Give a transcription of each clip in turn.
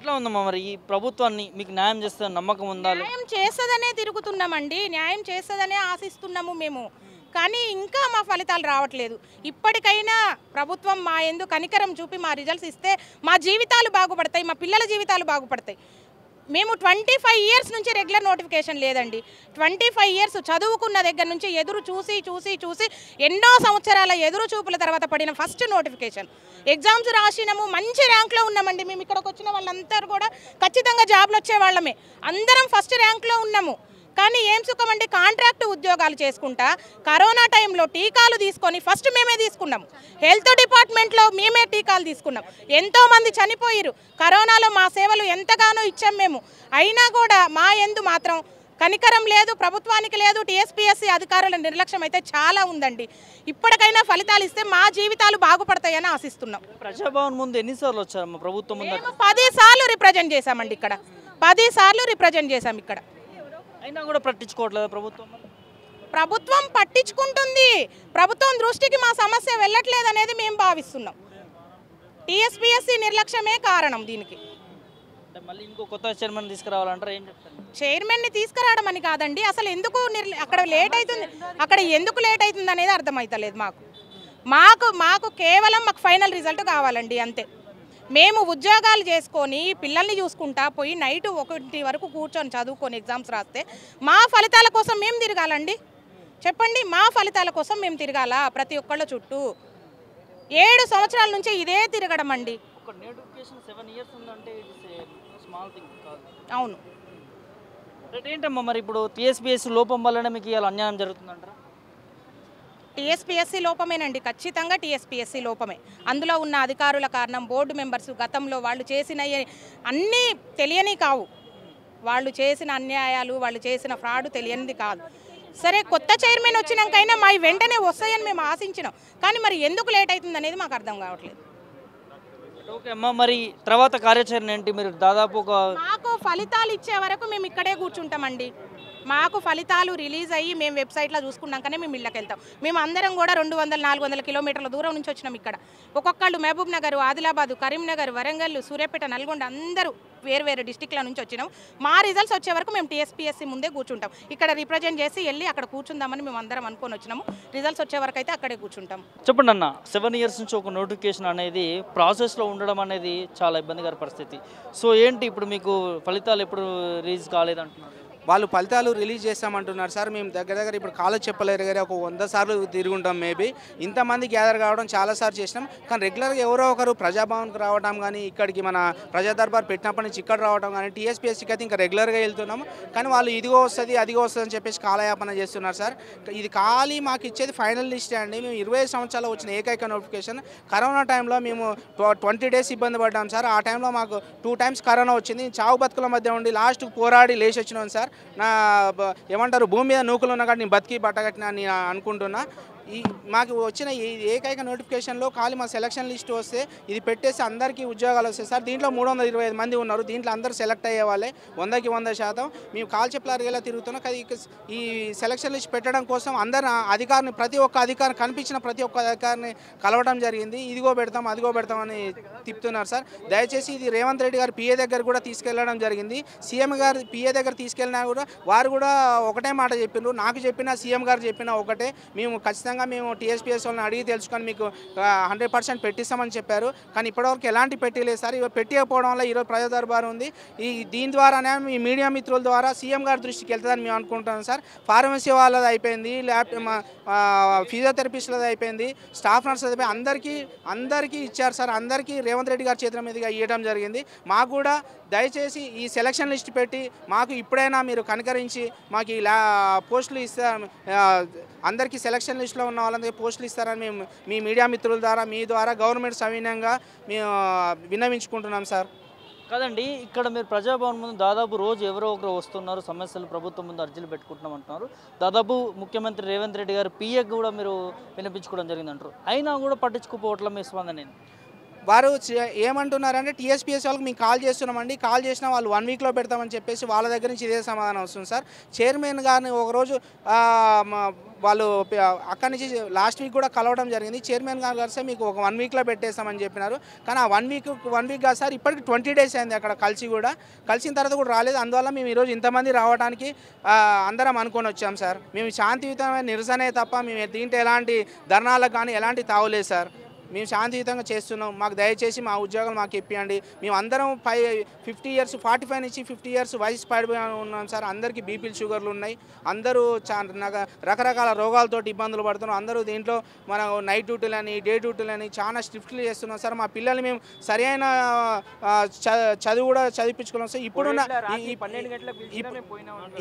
ఎట్లా ఉందమ్మా మరి ఈ ప్రభుత్వాన్ని మీకు న్యాయం చేస్తే నమ్మకం ఉందా? న్యాయం చేస్తుందనే తిరుగుతున్నామండి, న్యాయం చేస్తుందనే ఆశిస్తున్నాము మేము. కానీ ఇంకా మా ఫలితాలు రావట్లేదు. ఇప్పటికైనా ప్రభుత్వం మా యందు కనికరం చూపి మా రిజల్ట్స్ ఇస్తే మా జీవితాలు బాగుపడతాయి, మా పిల్లల జీవితాలు బాగుపడతాయి. మేము 25 ఇయర్స్ నుంచి రెగ్యులర్ నోటిఫికేషన్ లేదండి. 25 ఇయర్స్ చదువుకున్న దగ్గర నుంచి ఎదురు చూసి చూసి చూసి ఎన్నో సంవత్సరాల ఎదురు చూపుల తర్వాత పడిన ఫస్ట్ నోటిఫికేషన్. ఎగ్జామ్స్ రాసినాము, మంచి ర్యాంక్లో ఉన్నామండి. మేము ఇక్కడికి వచ్చిన వాళ్ళందరూ కూడా ఖచ్చితంగా జాబ్లు వచ్చే వాళ్ళమే, అందరం ఫస్ట్ ర్యాంక్లో ఉన్నాము. కానీ ఏం సుఖం అండి, కాంట్రాక్ట్ ఉద్యోగాలు చేసుకుంటా కరోనా టైంలో టీకాలు తీసుకొని ఫస్ట్ మేమే తీసుకున్నాం. హెల్త్ డిపార్ట్మెంట్లో మేమే టీకాలు తీసుకున్నాం. ఎంతోమంది చనిపోయారు కరోనాలో. మా సేవలు ఎంతగానో ఇచ్చాం మేము. అయినా కూడా మా యందు మాత్రం కనికరం లేదు, ప్రభుత్వానికి లేదు. టీఎస్పీఎస్సీ అధికారుల నిర్లక్ష్యం అయితే చాలా ఉందండి. ఇప్పటికైనా ఫలితాలు ఇస్తే మా జీవితాలు బాగుపడతాయని ఆశిస్తున్నాం. ప్రజాభవన్ ముందు ఎన్నిసార్లు వచ్చారమ్మా ప్రభుత్వం ముందు? మేము 10 సార్లు రిప్రజెంట్ చేశామండి ఇక్కడ, 10 సార్లు రిప్రజెంట్ చేశాం ఇక్కడ. అయినా కూడా పట్టించుకోవట్లేదు ప్రభుత్వం. ప్రభుత్వం పట్టించుకుంటుంది, ప్రభుత్వం దృష్టికి మా సమస్య వెళ్ళట్లేదు అనేది మేము భావిస్తున్నాం. టీఎస్పీఎస్సీ నిర్లక్ష్యమే కారణం దీనికి. మళ్ళీ ఇంకో కొత్త చైర్మన్ తీసుకురావాలంటారు, ఏం చెప్తారు? చైర్మన్ని తీసుకురావడం అని కాదండి, అసలు ఎందుకు అక్కడ లేట్ అవుతుంది, అక్కడ ఎందుకు లేట్ అవుతుంది అనేది అర్థమవుతలేదు మాకు. మాకు మాకు కేవలం మాకు ఫైనల్ రిజల్ట్ కావాలండి, అంతే. మేము ఉద్యోగాలు చేసుకొని పిల్లల్ని చూసుకుంటా పోయి నైట్ 1 వరకు కూర్చొని చదువుకొని ఎగ్జామ్స్ రాస్తే మా ఫలితాల కోసం మేము తిరగాలండి? చెప్పండి, మా ఫలితాల కోసం మేము తిరగాలా ప్రతి ఒక్కళ్ళ చుట్టూ? 7 సంవత్సరాల నుంచి ఇదే తిరగడం అండి. అవును. ఏంటమ్మా మరి ఇప్పుడు టీఎస్పీఎస్సీ లోపం వల్లనే మీకు ఇలా అన్యాయం జరుగుతుందంటారా? టీఎస్పీఎస్సీ లోపమేనండి, ఖచ్చితంగా టీఎస్పీఎస్సీ లోపమే. అందులో ఉన్న అధికారుల కారణం, బోర్డు మెంబర్స్ గతంలో వాళ్ళు చేసిన అన్నీ తెలియని కావు. వాళ్ళు చేసిన అన్యాయాలు, వాళ్ళు చేసిన ఫ్రాడ్ తెలియనిది కాదు. సరే, కొత్త చైర్మన్ వచ్చినాకైనా మా వెంటనే వస్తాయని మేము ఆశించినాం. కానీ మరి ఎందుకు లేట్ అవుతుంది అనేది మాకు అర్థం కావట్లేదు. ఓకే అమ్మా, మరి తర్వాత కార్యాచరణ ఏంటి? మీరు దాదాపు మాకు ఫలితాలు ఇచ్చే వరకు మేము ఇక్కడే కూర్చుంటామండి. మాకు ఫలితాలు రిలీజ్ అయ్యి మేము వెబ్సైట్లో చూసుకున్నాకనే మేము ఇళ్ళకి వెళ్తాం. మేము అందరం కూడా 200-400 కిలోమీటర్ల దూరం నుంచి వచ్చినాం ఇక్కడ. ఒక్కొక్కళ్ళు మహబూబ్ నగర్, ఆదిలాబాదు, కరీంనగర్, వరంగల్, సూర్యాపేట, నల్గొండ అందరూ వేరు డిస్టిక్ల నుంచి వచ్చినాం. మా రిజల్ట్స్ వచ్చే వరకు మేము టీఎస్పీఎస్సీ ముందే కూర్చుంటాం. ఇక్కడ రిప్రజెంట్ చేసి వెళ్ళి అక్కడ కూర్చుందామని మేము అందరం అనుకొని వచ్చినాము. రిజల్ట్స్ వచ్చే వరకు అయితే అక్కడే కూర్చుంటాం. చెప్పండి అన్న, 7 ఇయర్స్ నుంచి ఒక నోటిఫికేషన్ అనేది ప్రాసెస్లో ఉండడం అనేది చాలా ఇబ్బందికర పరిస్థితి. సో ఏంటి ఇప్పుడు మీకు ఫలితాలు ఎప్పుడు రిలీజ్ కాలేదంటున్నారు? వాళ్ళు ఫలితాలు రిలీజ్ చేస్తామంటున్నారు సార్. మేము దగ్గర ఇప్పుడు కాలేజ్ చెప్పలేరు కానీ ఒక 100 సార్లు తిరుగుంటాం. మేబీ ఇంతమంది గ్యాదర్ కావడం చాలాసార్లు చేసినాం. కానీ రెగ్యులర్గా ఎవరో ఒకరు ప్రజాభవన్కి రావడం కానీ, ఇక్కడికి మన ప్రజా దర్బార్ పెట్టినప్పటి నుంచి ఇక్కడ రావడం కానీ, టీఎస్పీఎస్సీకి అయితే ఇంకా రెగ్యులర్గా వెళ్తున్నాము. కానీ వాళ్ళు ఇదిగో వస్తుంది అదిగో వస్తుంది అని చెప్పేసి కాలయాపన చేస్తున్నారు సార్. ఇది ఖాళీ మాకు ఇచ్చేది ఫైనల్ లిస్టే అండి. మేము 25 సంవత్సరాలు వచ్చిన ఏకైక నోటిఫికేషన్. కరోనా టైంలో మేము 20 డేస్ ఇబ్బంది పడ్డాం సార్. ఆ టైంలో మాకు 2 టైమ్స్ కరోనా వచ్చింది. చావు బతుకుల మధ్య ఉండి లాస్ట్కి పోరాడి లేచి వచ్చినాం సార్. నా ఏమంటారు, భూమి మీద నూకులు ఉన్న కానీ నేను బతికి బట్టగట్టినా నేను అనుకుంటున్నా. మాకు వచ్చిన ఈ ఏకైక నోటిఫికేషన్లో ఖాళీ మా సెలక్షన్ లిస్ట్ వస్తే ఇది పెట్టేసి అందరికీ ఉద్యోగాలు వస్తాయి సార్. దీంట్లో 325 మంది ఉన్నారు. దీంట్లో అందరూ సెలెక్ట్ అయ్యే వాళ్ళే 100% మేము కాల్ చెప్పలారిగా తిరుగుతున్నాం. ఈ సెలక్షన్ లిస్ట్ పెట్టడం కోసం అందరు అధికారిని, ప్రతి ఒక్క అధికారిని, కనిపించిన ప్రతి ఒక్క అధికారిని కలవడం జరిగింది. ఇదిగో పెడతాం అదిగో పెడతామని తిప్పుతున్నారు సార్. దయచేసి ఇది రేవంత్ రెడ్డి గారు పిఏ దగ్గర కూడా తీసుకెళ్లడం జరిగింది. సీఎం గారు పిఏ దగ్గర తీసుకెళ్ళినా కూడా వారు కూడా ఒకటే మాట చెప్పిండ్రు. నాకు చెప్పినా సీఎం గారు చెప్పినా ఒకటే, మేము ఖచ్చితంగా మేము టీఎస్పీఎస్ వాళ్ళని అడిగి తెలుసుకొని మీకు 100% పెట్టిస్తామని చెప్పారు. కానీ ఇప్పటివరకు ఎలాంటి పెట్టలేదు సార్. ఇవి పెట్టకపోవడం వల్ల ఈరోజు ప్రజా దర్బారు ఉంది. దీని ద్వారానే మీ మీడియా మిత్రుల ద్వారా సీఎం గారి దృష్టికి వెళ్తుందని మేము అనుకుంటున్నాం సార్. ఫార్మసీ వాళ్ళది అయిపోయింది, ఫిజియోథెరపిస్ట్లది అయిపోయింది, స్టాఫ్ నర్స్ అయిపోయి అందరికీ ఇచ్చారు సార్. అందరికీ రేవంత్ రెడ్డి గారి చేతుల మీదుగా ఇవ్వడం జరిగింది. మాకు కూడా దయచేసి ఈ సెలక్షన్ లిస్ట్ పెట్టి మాకు ఇప్పుడైనా మీరు కనికరించి మాకు ఈ పోస్టులు ఇస్తారు, అందరికీ సెలక్షన్ లిస్ట్లో ఉన్న వాళ్ళందరికీ పోస్టులు ఇస్తారని మేము మీ మీడియా మిత్రుల ద్వారా మీ ద్వారా గవర్నమెంట్ సవినయంగా మేము విన్నవించుకుంటున్నాం సార్. కదండి, ఇక్కడ మీరు ప్రజాభవన్ ముందు దాదాపు రోజు ఎవరో ఒకరు వస్తున్నారు, సమస్యలు ప్రభుత్వం ముందు అర్జీలు పెట్టుకుంటున్నాం అంటున్నారు. దాదాపు ముఖ్యమంత్రి రేవంత్ రెడ్డి గారు పిఏకి కూడా మీరు వినిపించుకోవడం జరిగిందంటారు. అయినా కూడా పట్టించుకోపోవట్ల మీ స్పందన ఏంటి? వారు ఏమంటున్నారంటే టీఎస్పీఎస్ వాళ్ళకి మేము కాల్ చేస్తున్నామండి, కాల్ చేసినా వాళ్ళు 1 వీక్లో పెడతామని చెప్పేసి వాళ్ళ దగ్గర నుంచి ఇదే సమాధానం వస్తుంది సార్. చైర్మన్ గారిని ఒకరోజు వాళ్ళు అక్కడి నుంచి లాస్ట్ వీక్ కూడా కలవడం జరిగింది. చైర్మన్ గారు కలిసి మీకు ఒక 1 వీక్లో పెట్టేస్తామని చెప్పినారు. కానీ ఆ 1 వీక్ కాదు సార్, ఇప్పటికి 20 days అయింది అక్కడ కలిసిన తర్వాత కూడా రాలేదు. అందువల్ల మేము ఈరోజు ఇంతమంది రావడానికి అందరం అనుకొని వచ్చాం సార్. మేము శాంతియుతమైన నిరసనే తప్ప మేము దీంట్లో ఎలాంటి ధర్నాలకు కానీ ఎలాంటి తావులేదు సార్. మేము శాంతియుతంగా చేస్తున్నాం. మాకు దయచేసి మా ఉద్యోగాలు మాకు ఇప్పియండి. మేము అందరం 50 years 45 నుంచి 50 years వయసు పడిపోయి ఉన్నాం సార్. అందరికీ బీపీలు షుగర్లు ఉన్నాయి. అందరూ రకరకాల రోగాలతో ఇబ్బందులు పడుతున్నాం. అందరూ దీంట్లో మన నైట్ డ్యూటీలని డే డ్యూటీలని చాలా షిఫ్ట్లు చేస్తున్నాం సార్. మా పిల్లల్ని మేము సరైన చదువు కూడా చదివించుకున్నాం సార్.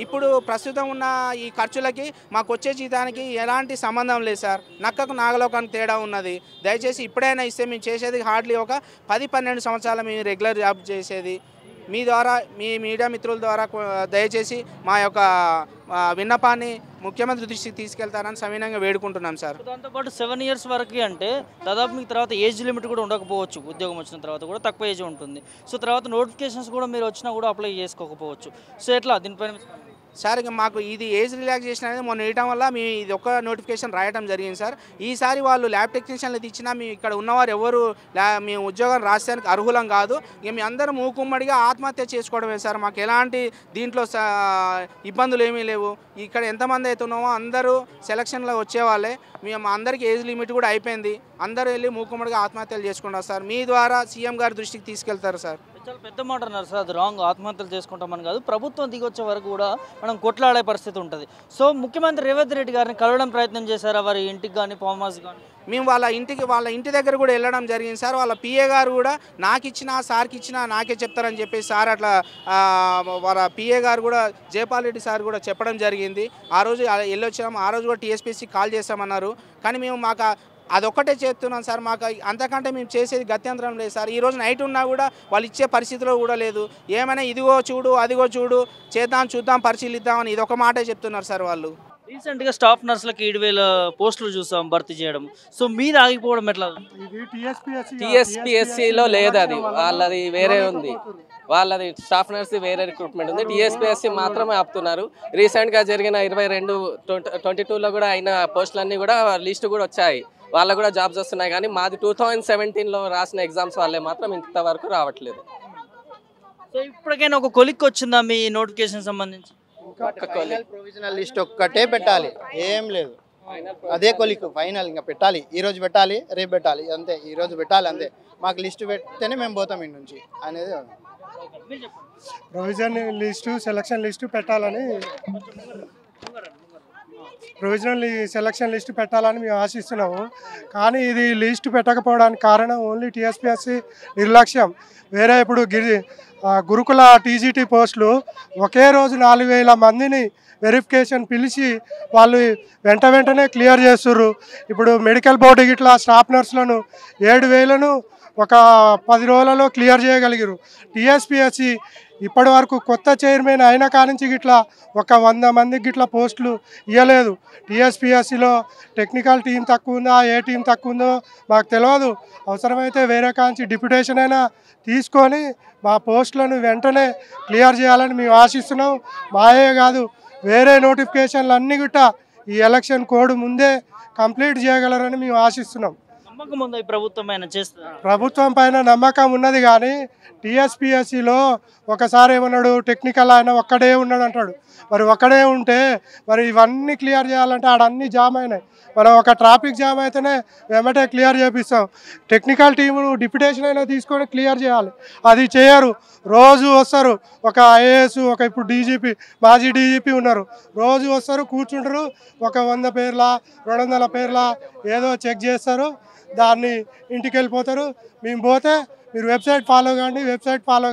ఇప్పుడు ప్రస్తుతం ఉన్న ఈ ఖర్చులకి మాకు వచ్చే జీతానికి ఎలాంటి సంబంధం లేదు సార్. నక్కకు నాగలోకానికి తేడా ఉన్నది. దయచేసి ఇప్పుడైనా ఇస్తే మేము చేసేది హార్డ్లీ ఒక 10-12 సంవత్సరాలు మేము రెగ్యులర్ జాబ్ చేసేది. మీ ద్వారా మీ మీడియా మిత్రుల ద్వారా దయచేసి మా యొక్క విన్నపాన్ని ముఖ్యమంత్రి దృష్టికి తీసుకెళ్తారని సవినయంగా వేడుకుంటున్నాం సార్. దాంతోపాటు 7 years వరకు అంటే దాదాపు మీకు తర్వాత ఏజ్ లిమిట్ కూడా ఉండకపోవచ్చు. ఉద్యోగం వచ్చిన తర్వాత కూడా తక్కువ ఏజ్ ఉంటుంది. సో తర్వాత నోటిఫికేషన్స్ కూడా మీరు వచ్చినా కూడా అప్లై చేసుకోకపోవచ్చు. సో ఎట్లా దీనిపైన సార్ ఇక మాకు ఇది ఏజ్ రిలాక్సేషన్ అనేది మొన్న వేయటం వల్ల మేము ఇది ఒక్క నోటిఫికేషన్ రాయటం జరిగింది సార్. ఈసారి వాళ్ళు ల్యాబ్ టెక్నీషియన్లు ఇచ్చినా మేము ఇక్కడ ఉన్నవారు ఎవరు మేము ఉద్యోగం రాసేదానికి అర్హులం కాదు. ఇక మీ అందరం మూకుమ్మడిగా ఆత్మహత్య చేసుకోవడమే సార్. మాకు ఎలాంటి దీంట్లో ఇబ్బందులు ఏమీ లేవు. ఇక్కడ ఎంతమంది అవుతున్నామో అందరూ సెలక్షన్లో వచ్చేవాళ్ళే. మేము అందరికీ ఏజ్ లిమిట్ కూడా అయిపోయింది. అందరూ వెళ్ళి మూకుమ్మడిగా ఆత్మహత్యలు చేసుకుంటారు సార్. మీ ద్వారా సీఎం గారి దృష్టికి తీసుకెళ్తారు సార్. చాలా పెద్ద మాట అన్నారు సార్. అది రాంగ్. ఆత్మహత్యలు చేసుకుంటామని కాదు, ప్రభుత్వం దిగొచ్చే వరకు కూడా మనం కొట్లాడే పరిస్థితి ఉంటుంది. సో ముఖ్యమంత్రి రేవంత్ రెడ్డి గారిని కలవడం ప్రయత్నం చేశారా వారి ఇంటికి కానీ ఫామ్ హౌస్ కానీ? మేము వాళ్ళ ఇంటి దగ్గర కూడా వెళ్ళడం జరిగింది సార్. వాళ్ళ పిఏ గారు కూడా నాకు ఇచ్చినా సార్కి ఇచ్చినా నాకే చెప్తారని చెప్పేసి సార్ అట్లా వాళ్ళ పిఏ గారు కూడా జయపాల్ రెడ్డి సార్ కూడా చెప్పడం జరిగింది. ఆ రోజు వెళ్ళొచ్చాము. ఆ రోజు కూడా టీఎస్పీఎస్సీ కాల్ చేస్తామన్నారు. కానీ మేము మాకు అదొక్కటే చేస్తున్నాం సార్. మాకు అంతకంటే మేము చేసేది గత్యంతరం లేదు సార్. ఈరోజు నైట్ ఉన్నా కూడా వాళ్ళు ఇచ్చే పరిస్థితిలో కూడా లేదు. ఏమైనా ఇదిగో చూడు అదిగో చూడు చేద్దాం చూద్దాం పరిశీలిద్దామని ఇదొక మాటే చెప్తున్నారు సార్ వాళ్ళు. రీసెంట్గా స్టాఫ్ నర్సులకి 7,000 పోస్టులు చూసాం భర్తీ చేయడం. సో మీరు ఆగిపోవడం ఎట్లా? టీఎస్పీఎస్సీలో లేదు, అది వాళ్ళది వేరే ఉంది. వాళ్ళది స్టాఫ్ నర్స్ వేరే రిక్రూట్మెంట్ ఉంది. టీఎస్పీఎస్సీ మాత్రమే ఆపుతున్నారు. రీసెంట్గా జరిగిన 22-22లో కూడా అయిన పోస్టులన్నీ కూడా లిస్టు కూడా వచ్చాయి. వాళ్ళకు కూడా జాబ్స్ వస్తున్నాయి. కానీ మాది 2017లో రాసిన ఎగ్జామ్స్ వాళ్ళే మాత్రం ఇంతవరకు రావట్లేదు. సో ఇప్పటికైనా ఒక కొలిక్ వచ్చిందా మీ నోటిఫికేషన్ సంబంధించి? ప్రొవిజనల్ లిస్ట్ ఒక్కటే పెట్టాలి, ఏం లేదు. అదే కొలిక్ ఫైనల్. ఇంకా పెట్టాలి, ఈరోజు పెట్టాలి, రేపు పెట్టాలి, అంతే. ఈరోజు పెట్టాలి అంతే. మాకు లిస్ట్ పెడితేనే మేము పోతాం ఇంటి నుంచి అనేది. ప్రొవిజనల్ లిస్టు సెలక్షన్ లిస్టు పెట్టాలని సెలక్షన్ లిస్టు పెట్టాలని మేము ఆశిస్తున్నాము. కానీ ఇది లిస్టు పెట్టకపోవడానికి కారణం ఓన్లీ టీఎస్పీఎస్సీ నిర్లక్ష్యం. వేరే ఇప్పుడు గురుకుల టీజీటీ పోస్టులు ఒకే రోజు 4,000 మందిని వెరిఫికేషన్ పిలిచి వాళ్ళు వెంటనే క్లియర్ చేస్తుర్రు. ఇప్పుడు మెడికల్ బోర్డు ఇట్లా స్టాఫ్ నర్సులను 7,000ను ఒక 10 రోజులలో క్లియర్ చేయగలిగారు. టీఎస్పీఎస్సీ ఇప్పటి వరకు కొత్త చైర్మన్ అయిన కానించి గిట్లా ఒక 100 మందికి గిట్లా పోస్టులు ఇవ్వలేదు. టీఎస్పీఎస్సీలో టెక్నికల్ టీం తక్కువ ఉందా, ఏ టీం తక్కువ ఉందో మాకు తెలియదు. అవసరమైతే వేరే కాంచి డిప్యుటేషన్ అయినా తీసుకొని మా పోస్టులను వెంటనే క్లియర్ చేయాలని మేము ఆశిస్తున్నాం. మాయే కాదు, వేరే నోటిఫికేషన్లు అన్నీ గిట్ట ఈ ఎలక్షన్ కోడ్ ముందే కంప్లీట్ చేయగలరని మేము ఆశిస్తున్నాం. ప్రభుత్వం పైన నమ్మకం ఉన్నది. కానీ టీఎస్పీఎస్సీలో ఒకసారి ఏమన్నాడు, టెక్నికల్ ఆయన ఒక్కడే ఉన్నాడు అంటాడు. మరి ఒక్కడే ఉంటే మరి ఇవన్నీ క్లియర్ చేయాలంటే ఆడన్నీ జామ్ అయినాయి. మనం ఒక ట్రాఫిక్ జామ్ అయితేనే వెంబటే క్లియర్ చేపిస్తాం. టెక్నికల్ టీమును డిప్యుటేషన్ అయినా తీసుకొని క్లియర్ చేయాలి, అది చేయరు. రోజు వస్తారు, ఒక ఐఏఎస్, ఒక ఇప్పుడు డీజీపీ, మాజీ డీజీపీ ఉన్నారు. రోజు వస్తారు, కూర్చుంటారు, ఒక 100 పేర్ల 200 పేర్ల ఏదో చెక్ చేస్తారు, దాన్ని ఇంటికి వెళ్ళిపోతారు. మేము పోతే మీరు వెబ్సైట్ ఫాలో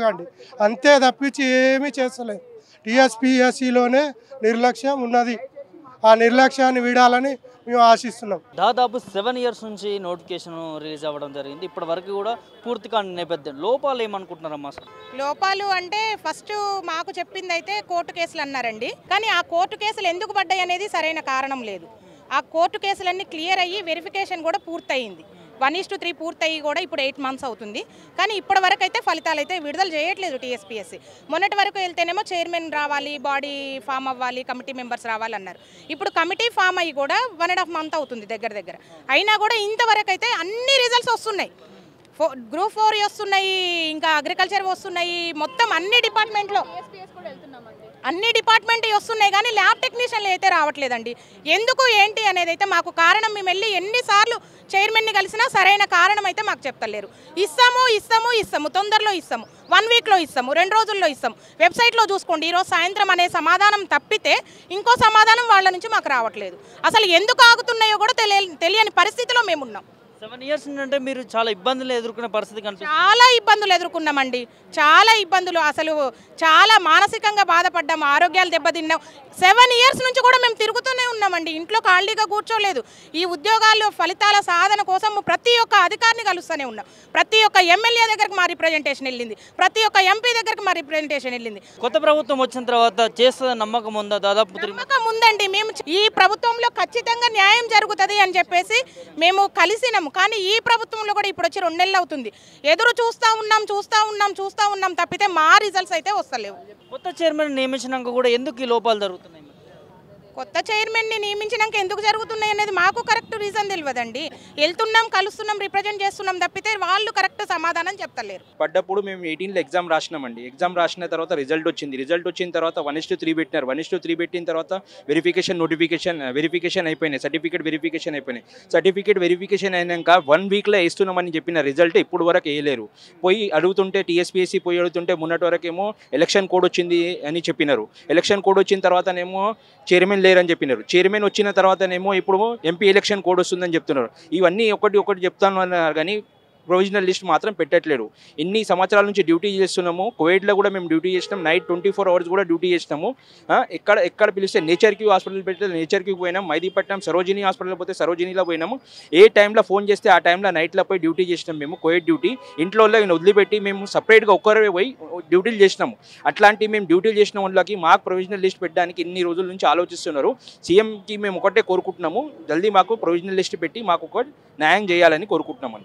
కాండి అంతే తప్పించి ఏమీ చేస్తలేదు. టీఎస్పీఎస్సీలోనే నిర్లక్ష్యం ఉన్నది. ఆ నిర్లక్ష్యాన్ని వీడాలని మేము ఆశిస్తున్నాం. దాదాపు 7 years నుంచి నోటిఫికేషన్ రిలీజ్ అవ్వడం జరిగింది. ఇప్పటి వరకు కూడా పూర్తి కాని నేపథ్యం లోపాలు ఏమనుకుంటున్నారమ్మా? అసలు లోపాలు అంటే ఫస్ట్ మాకు చెప్పింది అయితే కోర్టు కేసులు అన్నారండి. కానీ ఆ కోర్టు కేసులు ఎందుకు పడ్డాయి అనేది సరైన కారణం లేదు. ఆ కోర్టు కేసులన్నీ క్లియర్ అయ్యి వెరిఫికేషన్ కూడా పూర్తయింది. 1:3 పూర్తయి కూడా ఇప్పుడు 8 మంత్స్ అవుతుంది. కానీ ఇప్పటి వరకు అయితే ఫలితాలు అయితే విడుదల చేయట్లేదు టీఎస్పీఎస్సీ. మొన్నటి వరకు వెళ్తేనేమో చైర్మన్ రావాలి, బాడీ ఫామ్ అవ్వాలి, కమిటీ మెంబర్స్ రావాలన్నారు. ఇప్పుడు కమిటీ ఫామ్ అయ్యి కూడా 1.5 మంత్ అవుతుంది దగ్గర. అయినా కూడా ఇంతవరకు అయితే అన్ని రిజల్ట్స్ వస్తున్నాయి. గ్రూప్ 4 వస్తున్నాయి, ఇంకా అగ్రికల్చర్ వస్తున్నాయి, మొత్తం అన్ని డిపార్ట్మెంట్లో వస్తున్నాయి. కానీ ల్యాబ్ టెక్నీషియన్లు అయితే రావట్లేదండి. ఎందుకు ఏంటి అనేది అయితే మాకు కారణం మేము వెళ్ళి ఎన్నిసార్లు చైర్మన్ని కలిసినా సరైన కారణం అయితే మాకు చెప్తలేరు. ఇస్తాము తొందరలో ఇస్తాము, 1 వీక్లో ఇస్తాము, 2 రోజుల్లో ఇస్తాము. వెబ్సైట్లో చూసుకోండి, ఈరోజు సాయంత్రం అనే సమాధానం తప్పితే ఇంకో సమాధానం వాళ్ళ నుంచి మాకు రావట్లేదు. అసలు ఎందుకు ఆగుతున్నాయో కూడా తెలియని పరిస్థితిలో మేమున్నాం. 7 ఇయర్స్ అంటే మీరు చాలా ఇబ్బందులు ఎదుర్కొనే పరిస్థితి కనిపిస్తుంది. చాలా ఇబ్బందులు ఎదుర్కొన్నామండి, చాలా ఇబ్బందులు. అసలు చాలా మానసికంగా బాధపడ్డాము, ఆరోగ్యాలు దెబ్బతిన్నాం. 7 ఇయర్స్ నుంచి కూడా మేము తిరుగుతూనే ఉన్నామండి, ఇంట్లో ఖాళీగా కూర్చోలేదు. ఈ ఉద్యోగాలు ఫలితాల సాధన కోసం ప్రతి ఒక్క అధికారిని కలుస్తూనే ఉన్నాం. ప్రతి ఒక్క ఎమ్మెల్యే దగ్గరికి మా రిప్రజెంటేషన్ వెళ్ళింది, ప్రతి ఒక్క ఎంపీ దగ్గరికి మా రిప్రజెంటేషన్ వెళ్ళింది. కొత్త ప్రభుత్వం వచ్చిన తర్వాత చేస్తుందని నమ్మకం ఉందా? దాదాపు నమ్మకం ఉందండి. మేము ఈ ప్రభుత్వంలో ఖచ్చితంగా న్యాయం జరుగుతుంది అని చెప్పేసి మేము కలిసినాము. కానీ ఈ ప్రభుత్వంలో కూడా ఇప్పుడు వచ్చి 2 నెలలు అవుతుంది. ఎదురు చూస్తూ ఉన్నాం తప్పితే మా రిజల్ట్స్ అయితే వస్తలేవు. కొత్త చైర్మన్ నియమించినాక కూడా ఎందుకు ఈ లోపాలు జరుగుతున్నాయి? కొత్త చైర్మన్ని నియమించినాక ఎందుకు జరుగుతున్నాయి అనేది మాకు కరెక్ట్ రీజన్ తెలియదండి. వెళ్తున్నాం, కలుస్తున్నాం, రిప్రజెంట్ చేస్తున్నాం తప్పితే వాళ్ళు కరెక్ట్ సమాధానం చెప్తలేరు. పడ్డప్పుడు మేము 18లో ఎగ్జామ్ రాసినామండి. ఎగ్జామ్ రాసిన తర్వాత రిజల్ట్ వచ్చిన తర్వాత 1:3 పెట్టినారు. 1:3 పెట్టిన తర్వాత వెరిఫికేషన్ అయిపోయినాయి, సర్టిఫికేట్ వెరిఫికేషన్ అయినాక 1 వీక్లో వేస్తున్నామని చెప్పిన రిజల్ట్ ఇప్పుడు వరకు వేయలేరు. పోయి అడుగుతుంటే టీఎస్పీఎస్సీ పోయి అడుగుతుంటే మొన్నటి వరకేమో ఎలక్షన్ కోడ్ వచ్చింది అని చెప్పినారు. ఎలక్షన్ కోడ్ వచ్చిన తర్వాతనేమో చైర్మన్ లేరని చెప్పినారు. చైర్మన్ వచ్చిన తర్వాతనేమో ఇప్పుడు ఎంపీ ఎలక్షన్ కోడ్ వస్తుందని చెప్తున్నారు. ఇవన్నీ ఒకటి చెప్తాను అన్నారు కానీ ప్రొవిజనల్ లిస్ట్ మాత్రం పెట్టట్లేరు. ఎన్ని సంవత్సరాల నుంచి డ్యూటీ చేస్తున్నాము. కోవిడ్లో కూడా మేము డ్యూటీ చేసినాం, నైట్ 24 hours కూడా డ్యూటీ చేసినాము. ఎక్కడ పిలిస్తే నేచర్ క్యూ హాస్పిటల్ పెడితే నేచర్ క్యూ పోయినాం, మైదీపట్నం సరోజినీ హాస్పిటల్ పోతే సరోజినీలో పోయినాము. ఏ టైంలో ఫోన్ చేస్తే ఆ టైంలో నైట్లో పోయి డ్యూటీ చేసినాం. మేము కోవిడ్ డ్యూటీ ఇంట్లో వదిలిపెట్టి మేము సపరేట్గా ఒక్కరే పోయి డ్యూటీలు చేసినాము. అట్లాంటి మేము డ్యూటీలు చేసిన వాళ్ళకి మాకు ప్రొవిజనల్ లిస్ట్ పెట్టడానికి ఇన్ని రోజుల నుంచి ఆలోచిస్తున్నారు. సీఎంకి మేము ఒకటే కోరుకుంటున్నాము, జల్దీ మాకు ప్రొవిజనల్ లిస్ట్ పెట్టి మాకు ఒక న్యాయం చేయాలని కోరుకుంటున్నాము.